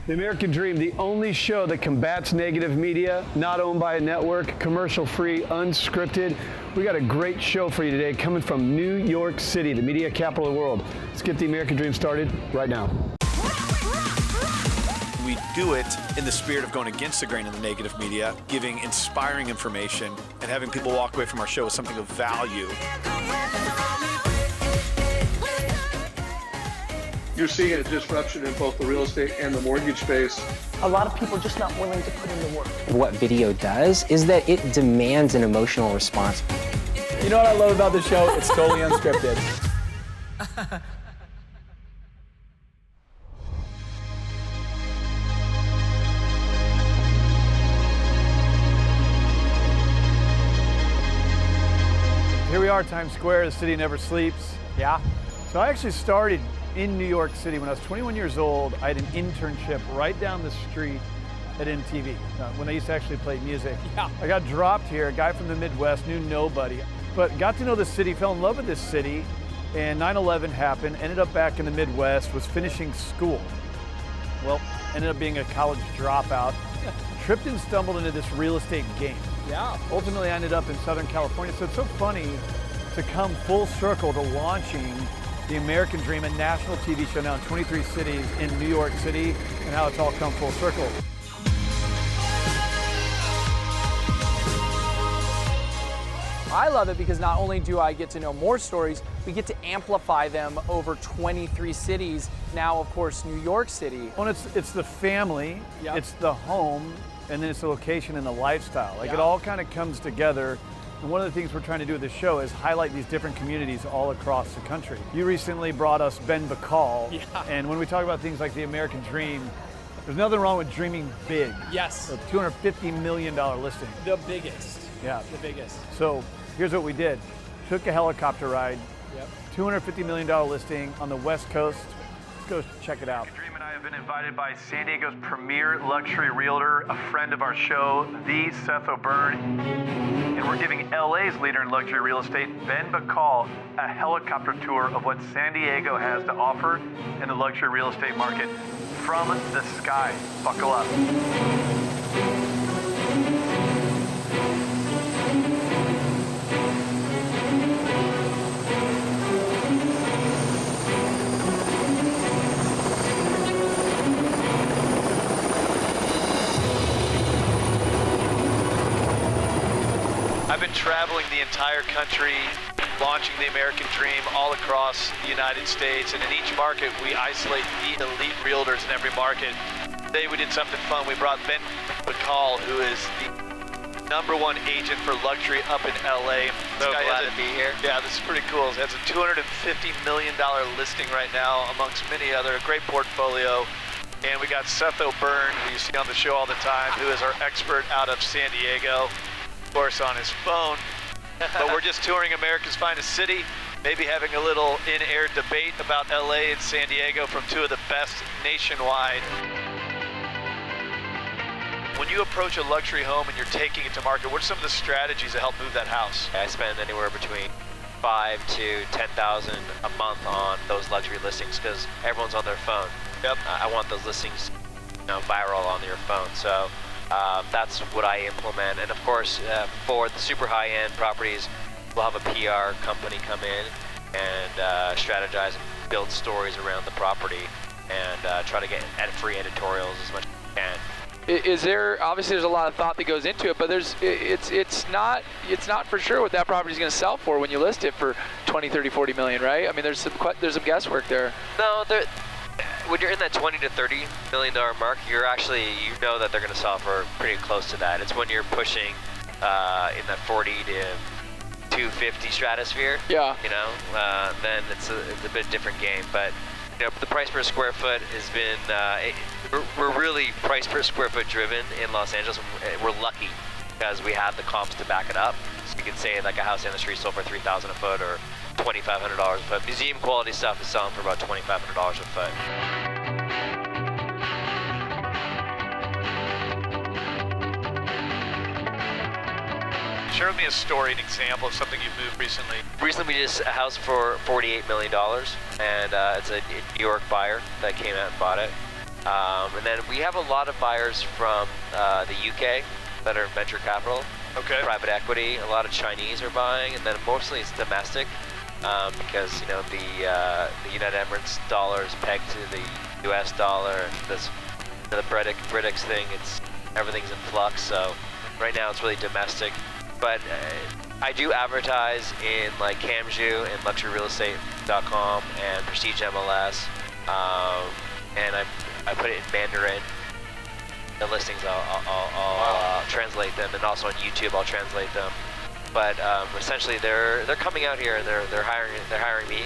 The American Dream, the only show that combats negative media, not owned by a network, commercial-free, unscripted. We got a great show for you today coming from New York City, the media capital of the world. Let's get the American Dream started right now. We do it in the spirit of going against the grain of the negative media, giving inspiring information, and having people walk away from our show with something of value. You're seeing a disruption in both the real estate and the mortgage space. A lot of people are just not willing to put in the work. What video does is that it demands an emotional response. You know what I love about this show? It's totally unscripted. Here we are, Times Square, the city never sleeps. Yeah. So I actually started in New York City when I was 21 years old. I had an internship right down the street at MTV when I used to actually play music. Yeah. I got dropped here, a guy from the Midwest, knew nobody, but got to know the city, fell in love with this city, and 9/11 happened, ended up back in the Midwest, was finishing school. Well, ended up being a college dropout, tripped and stumbled into this real estate game. Yeah. Ultimately, I ended up in Southern California, so it's so funny to come full circle to launching the American Dream, a national TV show now in 23 cities in New York City, and how it's all come full circle. I love it because not only do I get to know more stories, we get to amplify them over 23 cities. Now, of course, New York City. Well, it's the family, Yep. it's the home, and then it's the location and the lifestyle. Like Yeah. it all kind of comes together. And one of the things we're trying to do with this show is highlight these different communities all across the country. You recently brought us Ben Bacal. Yeah. And when we talk about things like the American Dream, there's nothing wrong with dreaming big. Yes. A $250 million listing. The biggest. Yeah. The biggest. So here's what we did. Took a helicopter ride, Yep. $250 million listing on the West Coast. Let's go check it out. Dream and I have been invited by San Diego's premier luxury realtor, a friend of our show, the Seth O'Byrne. And we're giving LA's leader in luxury real estate, Ben Bacal, a helicopter tour of what San Diego has to offer in the luxury real estate market from the sky. Buckle up. I've been traveling the entire country, launching the American Dream all across the United States, and in each market we isolate the elite realtors in every market. Today we did something fun. We brought Ben Bacal, who is the #1 agent for luxury up in LA. So glad to be here. Yeah, this is pretty cool. It has a $250 million listing right now, amongst many other. A great portfolio. And we got Seth O'Byrne, who you see on the show all the time, who is our expert out of San Diego. Of course, on his phone. But we're just touring America's finest city, maybe having a little in-air debate about LA and San Diego from two of the best nationwide. When you approach a luxury home and you're taking it to market, what are some of the strategies that help move that house? I spend anywhere between $5,000 to $10,000 a month on those luxury listings because everyone's on their phone. Yep. I want those listings, viral on your phone. So that's what I implement. And of course, for the super high-end properties, we'll have a PR company come in and strategize and build stories around the property and try to get free editorials as much as we can. Is there, obviously there's a lot of thought that goes into it, but it's not for sure what that property is going to sell for when you list it for 20, 30, 40 million, right? I mean, there's some guesswork there. No, when you're in that 20 to 30 million dollar mark, you know that they're going to sell for pretty close to that. It's when you're pushing in that 40 to 250 stratosphere. Yeah. Then it's a bit different game, but. The price per square foot has been, we're really price per square foot driven in Los Angeles. We're lucky because we have the comps to back it up. So you can say like a house down the street sold for $3,000 a foot or $2,500 a foot. Museum quality stuff is selling for about $2,500 a foot. Share with me a story, an example of something you've moved recently. Recently we did a house for $48 million, and it's a New York buyer that came out and bought it. And then we have a lot of buyers from the UK that are venture capital, private equity. A lot of Chinese are buying, and then mostly it's domestic because the United Emirates dollar is pegged to the US dollar, and this the British thing. Everything's in flux. So right now it's really domestic, but I do advertise in like Camju and luxuryrealestate.com and Prestige MLS, and I put it in Mandarin. The listings, I'll translate them, and also on YouTube I'll translate them. But essentially, they're coming out here and they're hiring me,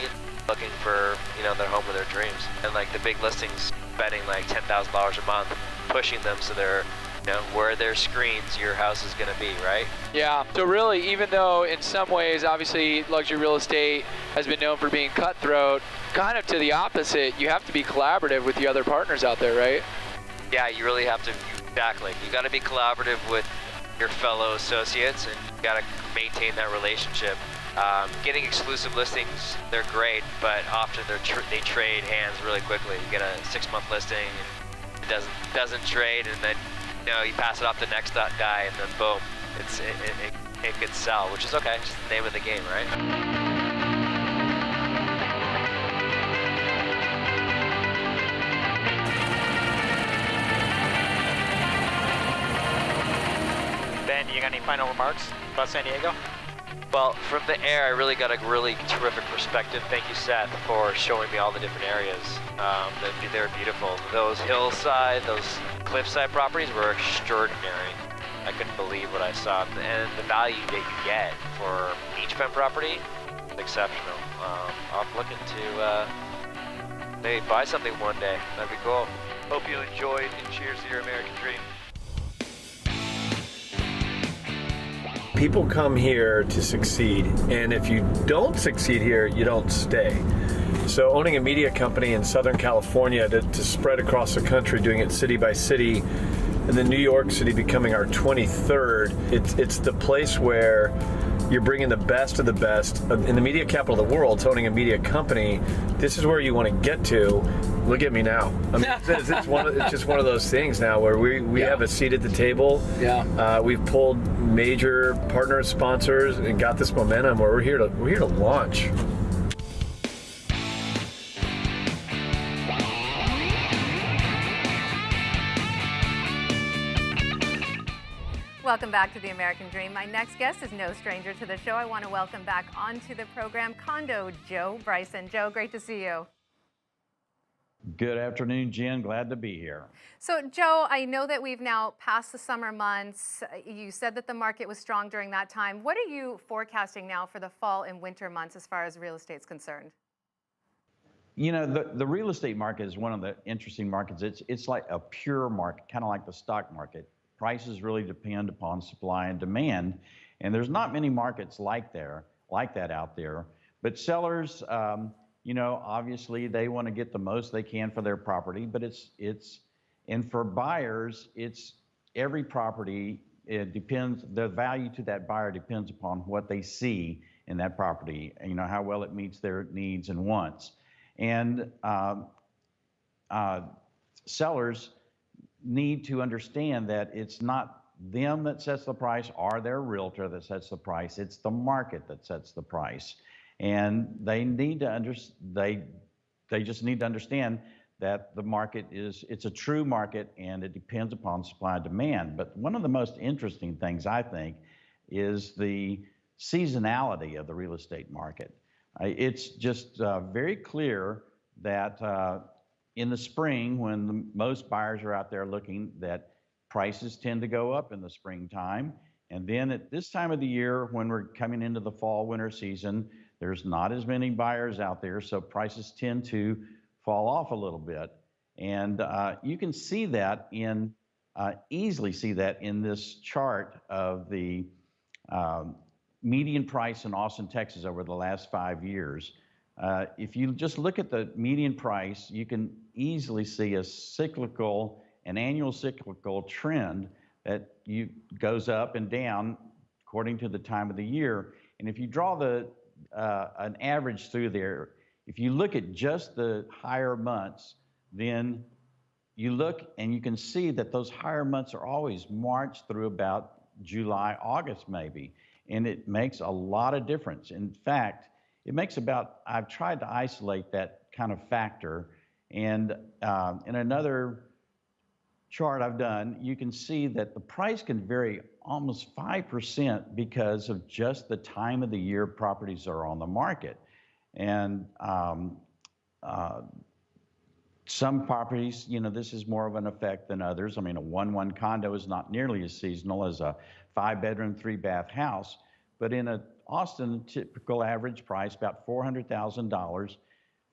looking for their home of their dreams, and like the big listings, spending like $10,000 a month, pushing them so they're where their screens your house is going to be, right? Yeah, so really, even though in some ways, obviously, luxury real estate has been known for being cutthroat, kind of to the opposite, you have to be collaborative with the other partners out there, right? Yeah, you really have to, exactly. You got to be collaborative with your fellow associates, and you got to maintain that relationship. Getting exclusive listings, they're great, but often they trade hands really quickly. You get a 6-month listing, and it doesn't trade, and then you pass it off to the next guy, and then boom, it could sell, which is okay. It's just the name of the game, right? Ben, you got any final remarks about San Diego? Well, from the air, I really got a really terrific perspective. Thank you, Seth, for showing me all the different areas. They're beautiful. Those hillside, those cliffside properties were extraordinary. I couldn't believe what I saw. And the value that you get for beachfront property is exceptional. I'm looking to maybe buy something one day. That'd be cool. Hope you enjoyed, and cheers to your American dream. People come here to succeed, and if you don't succeed here, you don't stay. So owning a media company in Southern California to spread across the country, doing it city by city, and then New York City becoming our 23rd, it's the place where you're bringing the best of the best. In the media capital of the world, owning a media company, this is where you want to get to. Look at me now. I mean, it's just one of those things now where we have a seat at the table. Yeah. We've pulled major partners, sponsors, and got this momentum where we're here to launch. Welcome back to The American Dream. My next guest is no stranger to the show. I want to welcome back onto the program Condo Joe Bryson. Joe, great to see you. Good afternoon, Jen. Glad to be here. So, Joe, I know that we've now passed the summer months. You said that the market was strong during that time. What are you forecasting now for the fall and winter months as far as real estate's concerned? The real estate market is one of the interesting markets. It's like a pure market, kind of like the stock market. Prices really depend upon supply and demand, and there's not many markets like that out there. But sellers, obviously they want to get the most they can for their property. But and for buyers, it's every property. It depends. The value to that buyer depends upon what they see in that property. How well it meets their needs and wants, and sellers need to understand that it's not them that sets the price or their realtor that sets the price. It's the market that sets the price, and they need to they just need to understand that the market it's a true market, and it depends upon supply and demand. But one of the most interesting things, I think, is the seasonality of the real estate market. It's just very clear that in the spring, when most buyers are out there looking, that prices tend to go up in the springtime. And then at this time of the year, when we're coming into the fall, winter season, there's not as many buyers out there, so prices tend to fall off a little bit. And you can see that easily see that in this chart of the median price in Austin, Texas over the last 5 years. If you just look at the median price, you can easily see an annual cyclical trend that goes up and down according to the time of the year. And if you draw an average through there, if you look at just the higher months, then you look and you can see that those higher months are always March through about July, August maybe, and it makes a lot of difference. In fact, it makes about, I've tried to isolate that kind of factor, and in another chart I've done, you can see that the price can vary almost 5% because of just the time of the year properties are on the market. And some properties, you know, this is more of an effect than others. I mean, a 1-1 condo is not nearly as seasonal as a 5-bedroom, 3-bath house. But in Austin, typical average price, about $400,000.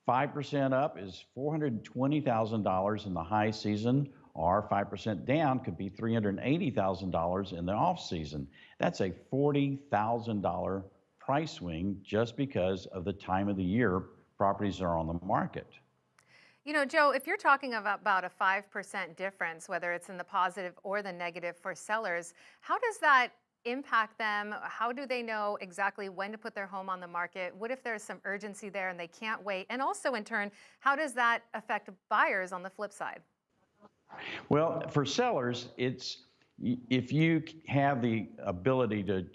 5% up is $420,000 in the high season, or 5% down could be $380,000 in the off season. That's a $40,000 price swing just because of the time of the year properties are on the market. You know, Joe, if you're talking about a 5% difference, whether it's in the positive or the negative for sellers, how does that impact them? How do they know exactly when to put their home on the market? What if there's some urgency there and they can't wait? And also, in turn, how does that affect buyers on the flip side? Well, for sellers, it's if you have the ability to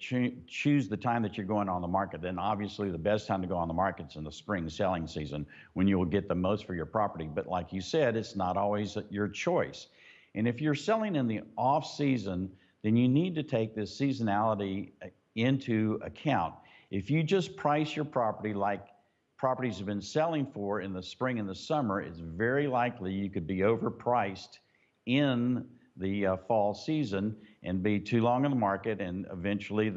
choose the time that you're going on the market, then obviously the best time to go on the market is in the spring selling season when you will get the most for your property. But like you said, it's not always your choice. And if you're selling in the off season, then you need to take this seasonality into account. If you just price your property like properties have been selling for in the spring and the summer, it's very likely you could be overpriced in the fall season and be too long on the market, and eventually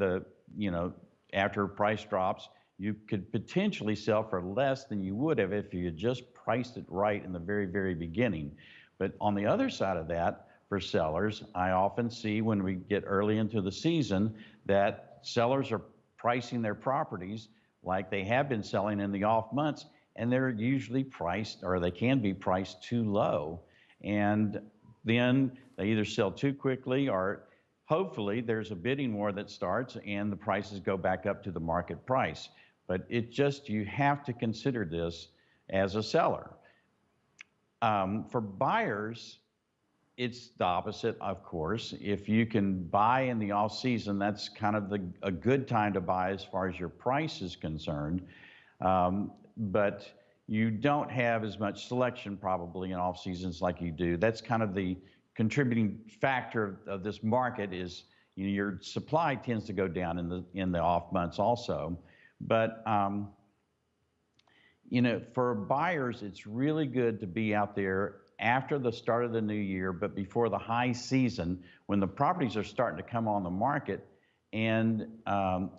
after price drops, you could potentially sell for less than you would have if you had just priced it right in the very, very beginning. But on the other side of that, for sellers, I often see when we get early into the season that sellers are pricing their properties like they have been selling in the off months, and they're usually priced, or they can be priced too low. And then they either sell too quickly, or hopefully there's a bidding war that starts and the prices go back up to the market price. But you have to consider this as a seller. For buyers, it's the opposite, of course. If you can buy in the off season, that's kind of a good time to buy as far as your price is concerned. But you don't have as much selection probably in off seasons like you do. That's kind of the contributing factor of this market is, you know, your supply tends to go down in the off months also. But you know, for buyers, it's really good to be out there after the start of the new year, but before the high season, when the properties are starting to come on the market, and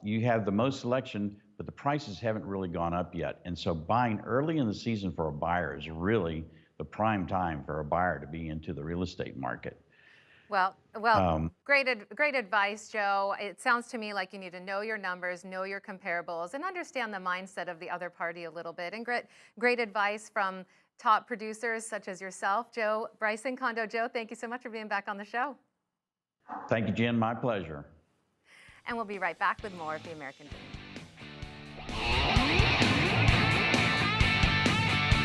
you have the most selection, but the prices haven't really gone up yet. And so buying early in the season for a buyer is really the prime time for a buyer to be into the real estate market. Well, great advice, Joe. It sounds to me like you need to know your numbers, know your comparables, and understand the mindset of the other party a little bit. And great advice from top producers such as yourself, Joe. Bryson, Condo Joe, thank you so much for being back on the show. Thank you, Jen. My pleasure. And we'll be right back with more of The American Dream.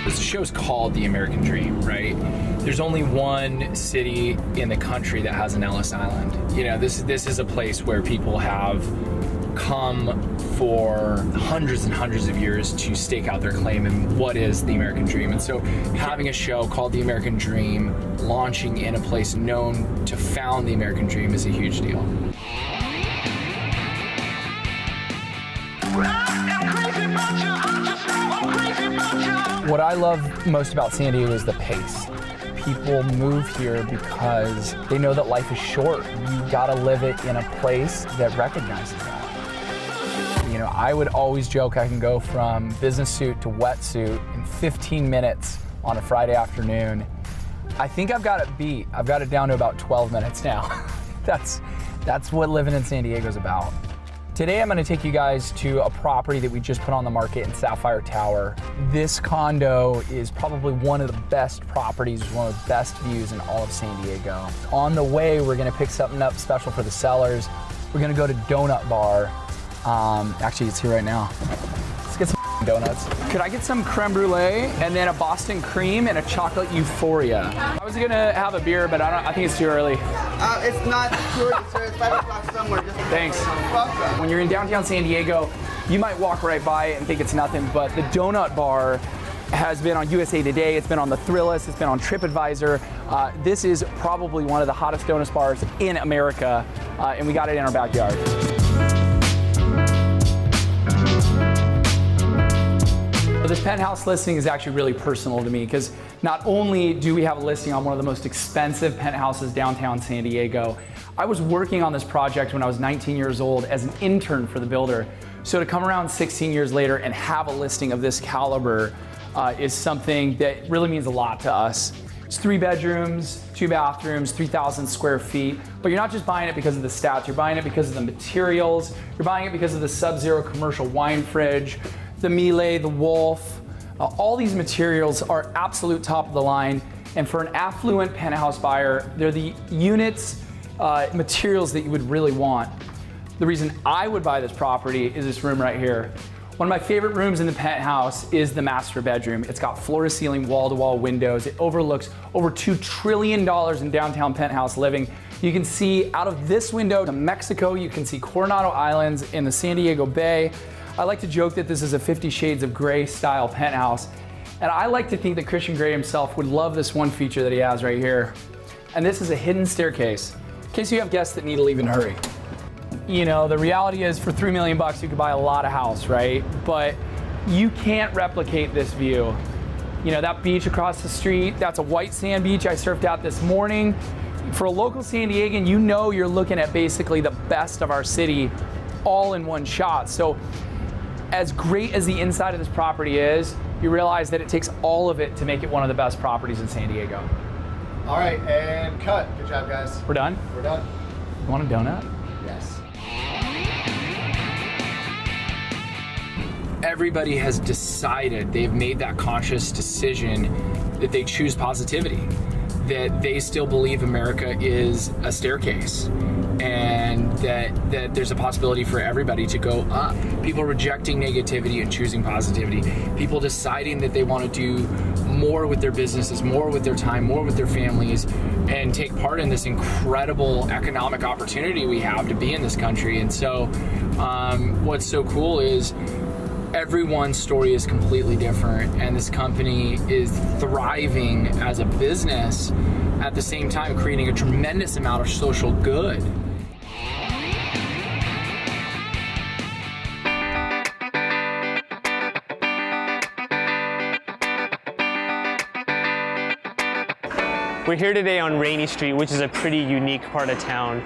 This show's called The American Dream, right? There's only one city in the country that has an Ellis Island. You know, this is a place where people have come for hundreds and hundreds of years to stake out their claim in what is the American Dream. And so having a show called The American Dream, launching in a place known to found the American Dream, is a huge deal. What I love most about San Diego is the pace. People move here because they know that life is short. You gotta live it in a place that recognizes that. You know, I would always joke I can go from business suit to wetsuit in 15 minutes on a Friday afternoon. I think I've got it beat. I've got it down to about 12 minutes now. That's what living in San Diego is about. Today I'm going to take you guys to a property that we just put on the market in Sapphire Tower. This condo is probably one of the best properties, one of the best views in all of San Diego. On the way, we're going to pick something up special for the sellers. We're going to go to Donut Bar. Actually, it's here right now. Let's get some Donuts. Could I get some creme brulee and then a Boston cream and a chocolate euphoria? I was gonna have a beer, but I think it's too early. It's not too early, sir. It's 5 o'clock somewhere. Thanks. When you're in downtown San Diego, you might walk right by it and think it's nothing, but the donut bar has been on USA Today, it's been on the Thrillist, it's been on TripAdvisor. This is probably one of the hottest donut bars in America, and we got it in our backyard. This penthouse listing is actually really personal to me because not only do we have a listing on one of the most expensive penthouses downtown San Diego, I was working on this project when I was 19 years old as an intern for the builder. So to come around 16 years later and have a listing of this caliber is something that really means a lot to us. It's 3 bedrooms, 2 bathrooms, 3,000 square feet, but you're not just buying it because of the stats, you're buying it because of the materials, you're buying it because of the Sub-Zero commercial wine fridge, the Miele, the Wolf. All these materials are absolute top of the line, and for an affluent penthouse buyer, they're the units, materials that you would really want. The reason I would buy this property is this room right here. One of my favorite rooms in the penthouse is the master bedroom. It's got floor-to-ceiling, wall-to-wall windows. It overlooks over $2 trillion in downtown penthouse living. You can see out of this window to Mexico. You can see Coronado Islands in the San Diego Bay. I like to joke that this is a 50 Shades of Grey style penthouse. And I like to think that Christian Grey himself would love this one feature that he has right here. And this is a hidden staircase, in case you have guests that need to leave in a hurry. You know, the reality is for $3 million you could buy a lot of house, right? But you can't replicate this view. You know, that beach across the street, that's a white sand beach I surfed out this morning. For a local San Diegan, you know you're looking at basically the best of our city all in one shot. So as great as the inside of this property is, you realize that it takes all of it to make it one of the best properties in San Diego. All right, and cut. Good job, guys. We're done? We're done. You want a donut? Yes. Everybody has decided, they've made that conscious decision that they choose positivity, that they still believe America is a staircase, and that there's a possibility for everybody to go up. People rejecting negativity and choosing positivity. People deciding that they want to do more with their businesses, more with their time, more with their families, and take part in this incredible economic opportunity we have to be in this country. And so what's so cool is everyone's story is completely different, and this company is thriving as a business, at the same time creating a tremendous amount of social good. We're here today on Rainy Street, which is a pretty unique part of town.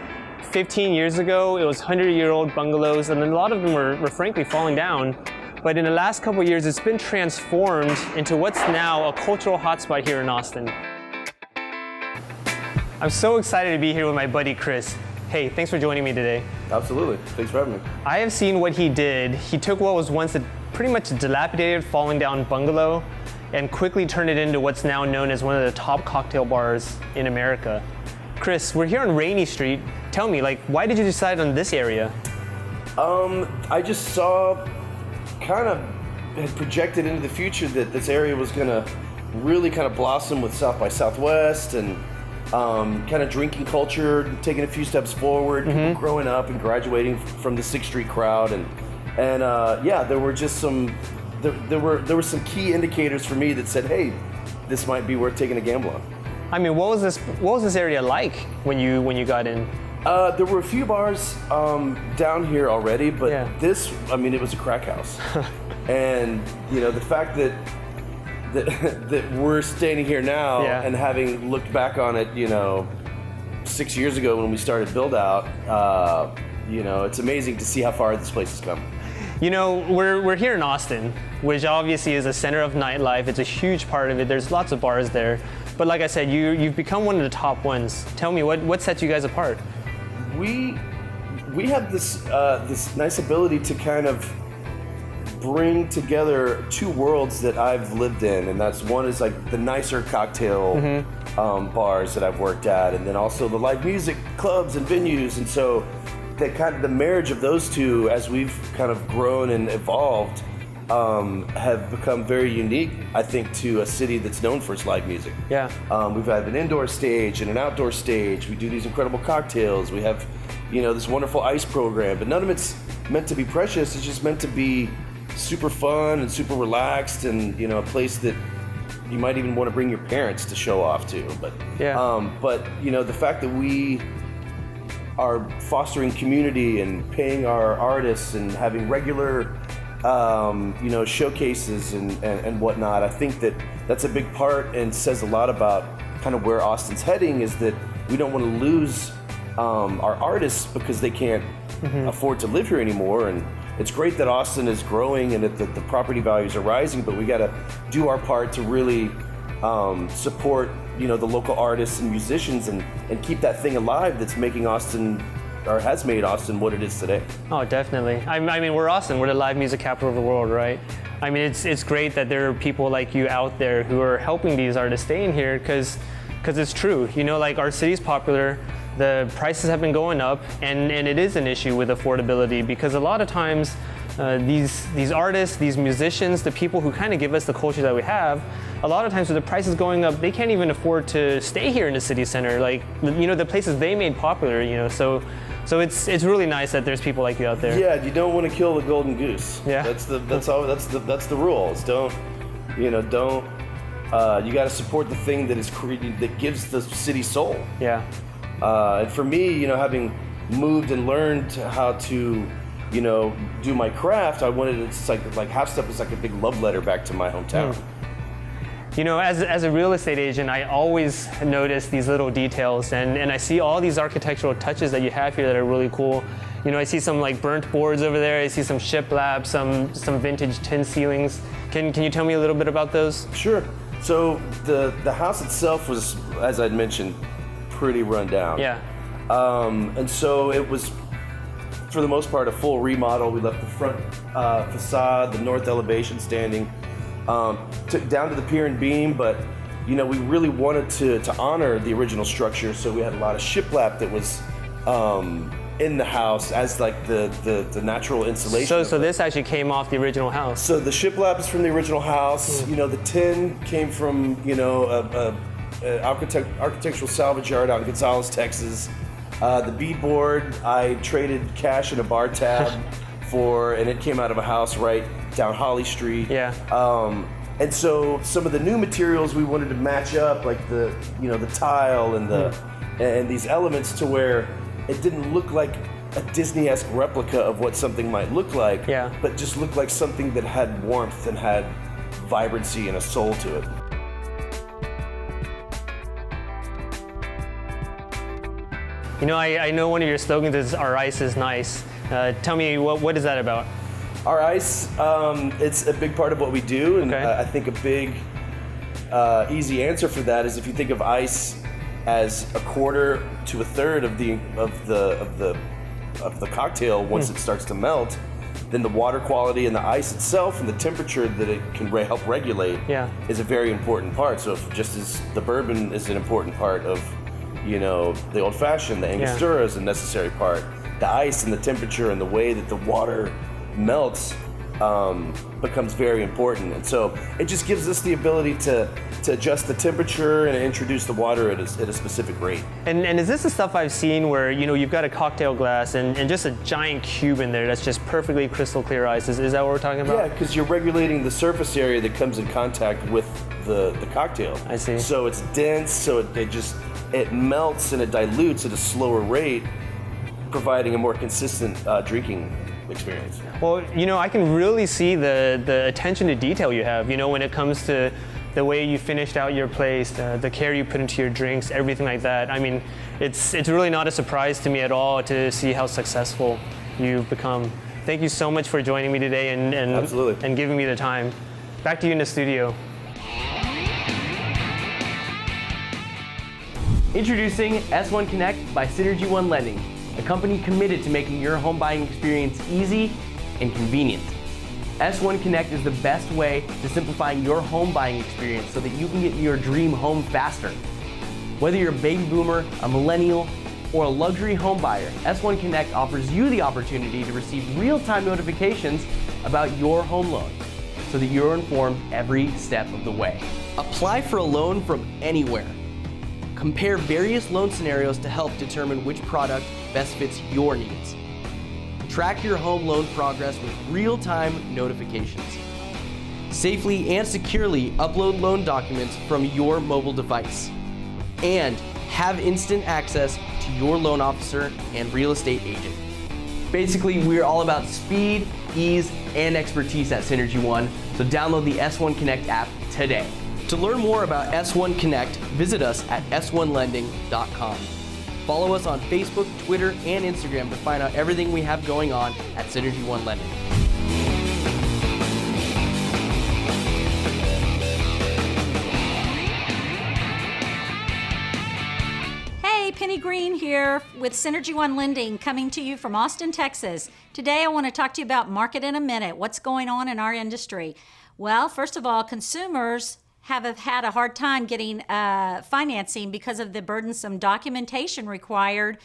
15 years ago, it was 100-year-old bungalows, and a lot of them were frankly falling down. But in the last couple of years, it's been transformed into what's now a cultural hotspot here in Austin. I'm so excited to be here with my buddy Chris. Hey, thanks for joining me today. Absolutely, thanks for having me. I have seen what he did. He took what was once a pretty much dilapidated, falling down bungalow and quickly turned it into what's now known as one of the top cocktail bars in America. Chris, we're here on Rainy Street. Tell me, why did you decide on this area? I just saw, had projected into the future that this area was gonna really blossom with South by Southwest and drinking culture, taking a few steps forward, people growing up and graduating from the 6th Street crowd, and there were just some, there were some key indicators for me that said, hey, this might be worth taking a gamble on. I mean, what was this area like when you got in? There were a few bars down here already, but this, it was a crack house. And the fact that we're standing here now and having looked back on it, 6 years ago when we started build out, it's amazing to see how far this place has come. We're here in Austin, which obviously is a center of nightlife. It's a huge part of it. There's lots of bars there. But like I said, you've become one of the top ones. Tell me, what sets you guys apart? We have this nice ability to bring together two worlds that I've lived in, and that's one is the nicer cocktail bars that I've worked at, and then also the live music clubs and venues. And so the marriage of those two, as we've grown and evolved, have become very unique, I think, to a city that's known for its live music. Yeah. We've had an indoor stage and an outdoor stage. We do these incredible cocktails. We have, this wonderful ice program, but none of it's meant to be precious. It's just meant to be super fun and super relaxed, and a place that you might even want to bring your parents to show off to. But the fact that we are fostering community and paying our artists and having regular showcases and whatnot, I think that's a big part and says a lot about kind of where Austin's heading, is that we don't want to lose our artists because they can't afford to live here anymore. And it's great that Austin is growing and that the property values are rising, but we got to do our part to really support the local artists and musicians and keep that thing alive that's making Austin, or has made Austin, what it is today. Oh, definitely. I mean, we're Austin. We're the live music capital of the world, right? I mean, it's great that there are people like you out there who are helping these artists stay in here, because it's true. Like, our city's popular, the prices have been going up, and it is an issue with affordability, because a lot of times these artists, these musicians, the people who kind of give us the culture that we have, a lot of times with the prices going up, they can't even afford to stay here in the city center, like the places they made popular. So it's really nice that there's people like you out there. Yeah, you don't want to kill the golden goose. Yeah, that's the rules. You got to support the thing that is created, that gives the city soul. Yeah. And for me, having moved and learned how to do my craft, I wanted it's like Half Step is like a big love letter back to my hometown. As a real estate agent, I always notice these little details, and I see all these architectural touches that you have here that are really cool. I see some like burnt boards over there. I see some shiplap, some vintage tin ceilings. Can you tell me a little bit about those? Sure. So the house itself was, as I'd mentioned, pretty run down. Yeah. And so it was, for the most part, a full remodel. We left the front facade, the north elevation standing, took down to the pier and beam, but we really wanted to honor the original structure, so we had a lot of shiplap that was in the house as like the natural insulation. So this actually came off the original house. So the shiplap is from the original house. The tin came from architectural salvage yard out in Gonzales, Texas. The beadboard I traded cash in a bar tab for, and it came out of a house right down Holly Street. Yeah. And so some of the new materials we wanted to match up, like the tile and and these elements, to where it didn't look like a Disney-esque replica of what something might look like, but just looked like something that had warmth and had vibrancy and a soul to it. I know one of your slogans is "Our ice is nice." Tell me, what is that about? Our ice, it's a big part of what we do, and I think a big, easy answer for that is if you think of ice as a quarter to a third of the cocktail. Once it starts to melt, then the water quality and the ice itself and the temperature that it can help regulate is a very important part. So just as the bourbon is an important part of the old fashioned, the Angostura is a necessary part. The ice and the temperature and the way that the water melts becomes very important. And so it just gives us the ability to adjust the temperature and introduce the water at a specific rate. And is this the stuff I've seen where, you've got a cocktail glass and just a giant cube in there that's just perfectly crystal clear ice? Is that what we're talking about? Yeah, because you're regulating the surface area that comes in contact with the cocktail. I see. So it's dense, so it melts and it dilutes at a slower rate, providing a more consistent drinking experience. Well, I can really see the attention to detail you have, when it comes to the way you finished out your place, the care you put into your drinks, everything like that. I mean, it's really not a surprise to me at all to see how successful you've become. Thank you so much for joining me today and giving me the time. Back to you in the studio. Introducing S1 Connect by Synergy One Lending, a company committed to making your home buying experience easy and convenient. S1 Connect is the best way to simplifying your home buying experience so that you can get your dream home faster. Whether you're a baby boomer, a millennial, or a luxury home buyer, S1 Connect offers you the opportunity to receive real-time notifications about your home loan. so that you're informed every step of the way. Apply for a loan from anywhere. Compare various loan scenarios to help determine which product best fits your needs. Track your home loan progress with real-time notifications. Safely and securely upload loan documents from your mobile device. And have instant access to your loan officer and real estate agent. Basically, we're all about speed, ease, and expertise at Synergy One, so download the S1 Connect app today. To learn more about S1 Connect, visit us at s1lending.com. Follow us on Facebook, Twitter, and Instagram to find out everything we have going on at Synergy One Lending. Penny Green here with Synergy One Lending, coming to you from Austin, Texas. Today I want to talk to you about market in a minute. What's going on in our industry? Well, first of all, consumers have had a hard time getting financing because of the burdensome documentation required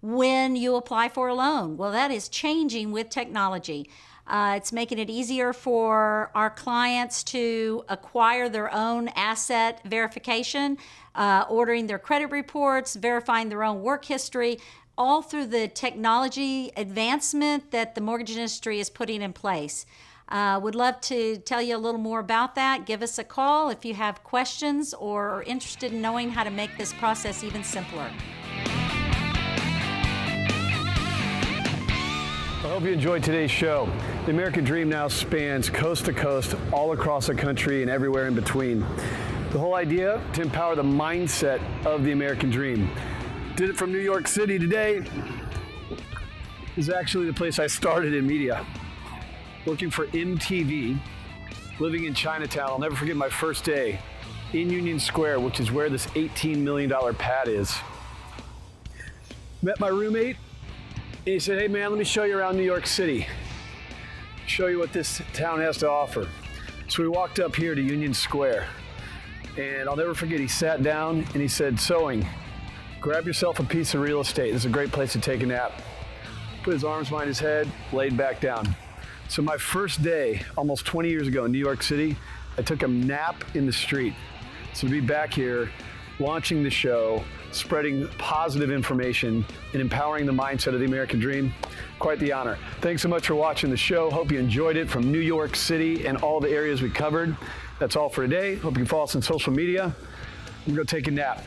when you apply for a loan. Well, that is changing with technology. It's making it easier for our clients to acquire their own asset verification, ordering their credit reports, verifying their own work history, all through the technology advancement that the mortgage industry is putting in place. Would love to tell you a little more about that. Give us a call if you have questions or are interested in knowing how to make this process even simpler. I hope you enjoyed today's show. The American Dream now spans coast to coast, all across the country and everywhere in between. The whole idea, to empower the mindset of the American Dream. Did it from New York City today. This is actually the place I started in media. Working for MTV, living in Chinatown. I'll never forget my first day in Union Square, which is where this $18 million pad is. Met my roommate. And he said, hey man, let me show you around New York City. Show you what this town has to offer. So we walked up here to Union Square. And I'll never forget, he sat down and he said, Sewing, grab yourself a piece of real estate. This is a great place to take a nap. Put his arms behind his head, laid back down. So my first day, almost 20 years ago in New York City, I took a nap in the street. So to be back here, launching the show, spreading positive information, and empowering the mindset of the American Dream, quite the honor. Thanks so much for watching the show. Hope you enjoyed it from New York City and all the areas we covered. That's all for today. Hope you can follow us on social media. I'm gonna go take a nap.